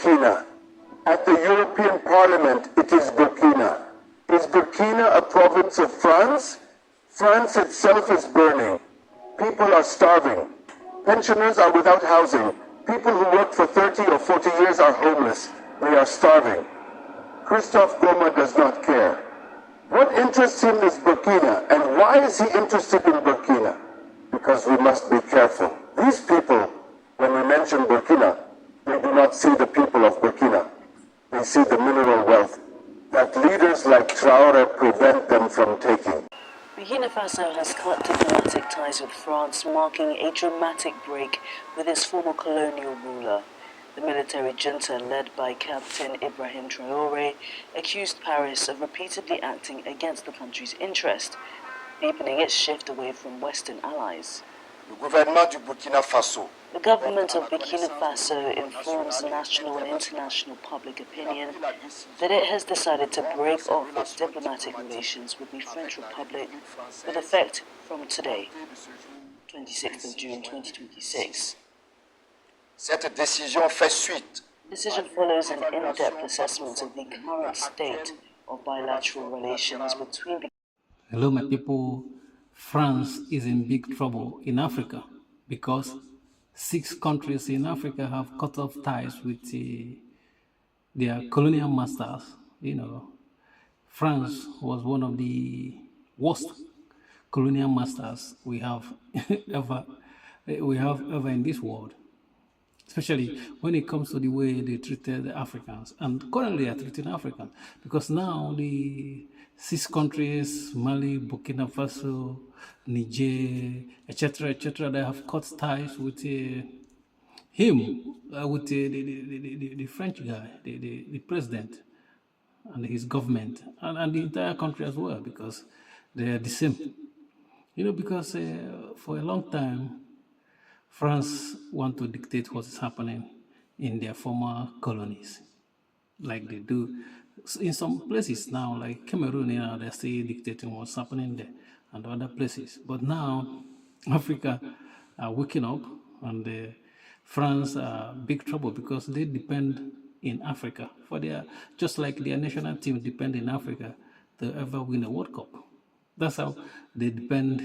Burkina. At the European Parliament, it is Burkina. Is Burkina a province of France? France itself is burning. People are starving. Pensioners are without housing. People who worked for 30 or 40 years are homeless. They are starving. Christophe Goma does not care. What interests him is Burkina. And why is he interested in Burkina? Because we must be careful. These people, when we mention Burkina, they do not see the people of Burkina. They see the mineral wealth that leaders like Traore prevent them from taking. Burkina Faso has cut diplomatic ties with France, marking a dramatic break with its former colonial ruler. The military junta, led by Captain Ibrahim Traore, accused Paris of repeatedly acting against the country's interest, deepening its shift away from Western allies. Le gouvernement du Burkina Faso. The government of Burkina Faso informs national and international public opinion that it has decided to break off its diplomatic relations with the French Republic with effect from today, 26th of June 2026. Cette décision fait suite. Decision follows an in-depth assessment of the current state of bilateral relations between. Hello, my people. France is in big trouble in Africa because 6 countries in Africa have cut off ties with their colonial masters. You know, France was one of the worst colonial masters we have ever in this world, especially when it comes to the way they treated the Africans, and currently they are treating Africans, because now the 6 countries, Mali, Burkina Faso, Niger, etc., they have cut ties with him, with the French guy, the president, and his government, and the entire country as well, because they are the same. You know, because for a long time, France want to dictate what is happening in their former colonies, like they do in some places now, like Cameroon. You know, they're still dictating what's happening there, and other places. But now, Africa are waking up, and France are big trouble because they depend in Africa for their, just like their national team depend in Africa to ever win a World Cup. That's how they depend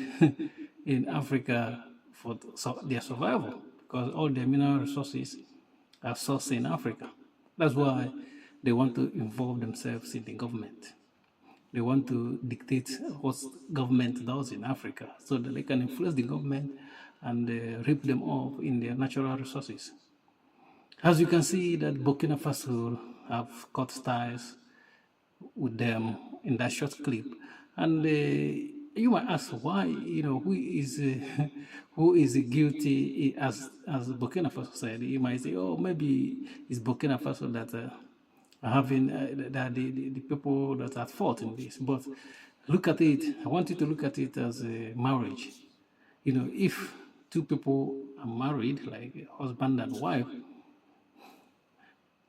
in Africa for their survival, because all their mineral resources are sourced in Africa. That's why they want to involve themselves in the government. They want to dictate what government does in Africa so that they can influence the government and rip them off in their natural resources. As you can see, that Burkina Faso have cut ties with them in that short clip. And you might ask why, you know, who is guilty, as Burkina Faso said. You might say, oh, maybe it's Burkina Faso that are having, that the people that are at fault in this. But look at it, I want you to look at it as a marriage. You know, if 2 people are married, like husband and wife,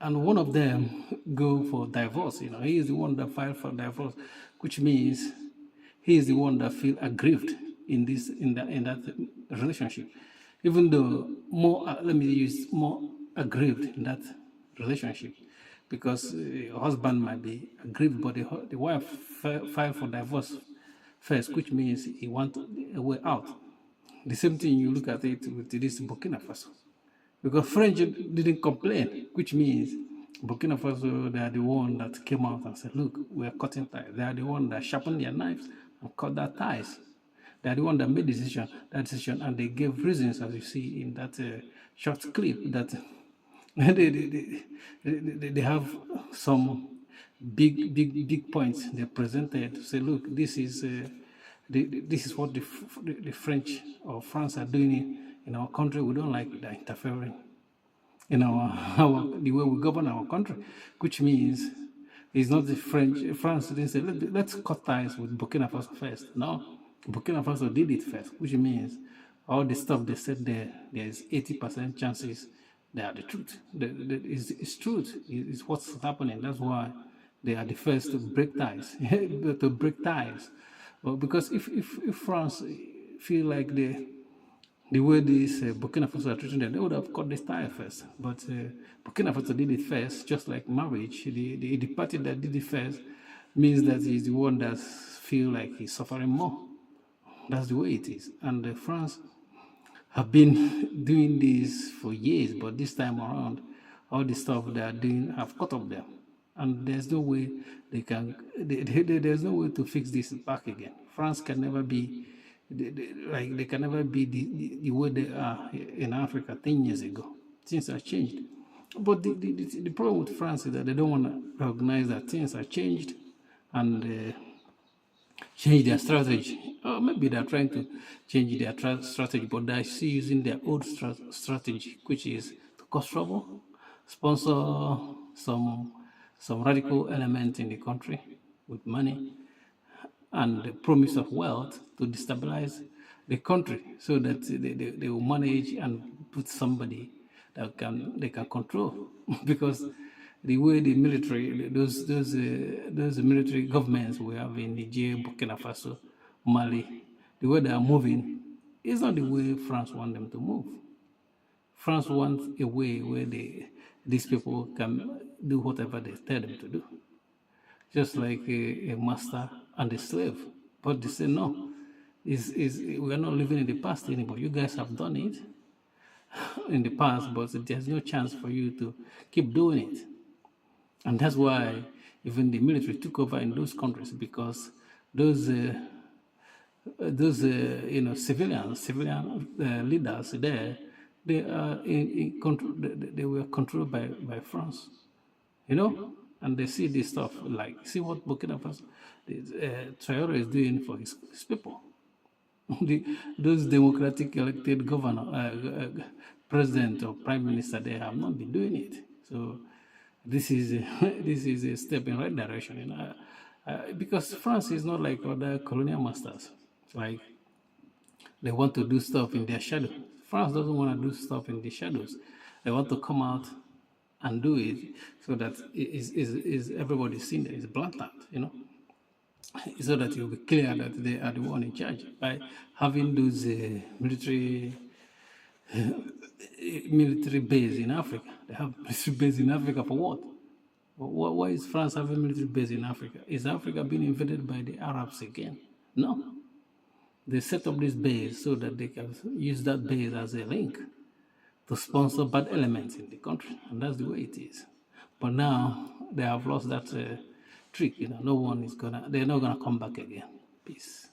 and one of them go for divorce, you know, he is the one that filed for divorce, which means he is the one that feel aggrieved in that relationship, even though more, let me use more aggrieved in that relationship, because the husband might be aggrieved, but the wife filed for divorce first, which means he wants a way out. The same thing you look at it with this Burkina Faso, because French didn't complain, which means Burkina Faso, they are the one that came out and said, look, we are cutting ties. They are the one that sharpened their knives and cut their ties. They are the one that made that decision, and they gave reasons, as you see in that short clip, that they have some big points they presented to say, look, this is what the French or France are doing in our country. We don't like that interfering in the way we govern our country, which means it's not the France didn't say, let's cut ties with Burkina Faso first. No, Burkina Faso did it first, which means all the stuff they said there is 80% chances they are the truth. It's truth. It's what's happening. That's why they are the first to break ties, Well, because if France feel like the way this Burkina Faso are treating them, they would have cut this tie first. But Burkina Faso did it first, just like marriage. The party that did it first means that he's the one that feel like he's suffering more. That's the way it is. And France have been doing this for years, but this time around, all the stuff they are doing have caught up them. And there's no way they can, there's no way to fix this back again. France can never be, they can never be the way they are in Africa 10 years ago. Things have changed. But the problem with France is that they don't want to recognize that things have changed and change their strategy. Or maybe they're trying to change their strategy, but they're still using their old strategy, which is to cause trouble, sponsor some radical element in the country with money, and the promise of wealth to destabilize the country so that they will manage and put somebody that they can control. Because the way the military, those military governments we have in Niger, Burkina Faso, Mali, the way they are moving is not the way France wants them to move. France wants a way where these people can do whatever they tell them to do, just like a master and a slave. But they say no, we are not living in the past anymore. You guys have done it in the past, but there's no chance for you to keep doing it. And that's why even the military took over in those countries, because those civilian leaders there, they are in control. They were controlled by France, and they see this stuff, like see what Burkina Faso, Traoré is doing for his people. Those democratic elected president or prime minister, they have not been doing it. So this is a step in the right direction, because France is not like other colonial masters. Like they want to do stuff in their shadow. France doesn't want to do stuff in the shadows. They want to come out and do it so that is everybody seen that it's blatant, so that it will be clear that they are the one in charge by having those military base in Africa. They have military base in Africa for what? Why is France having military base in Africa? Is Africa being invaded by the Arabs again? No. They set up this base so that they can use that base as a link to sponsor bad elements in the country, and that's the way it is. But now they have lost that trick. No one is they're not gonna come back again. Peace.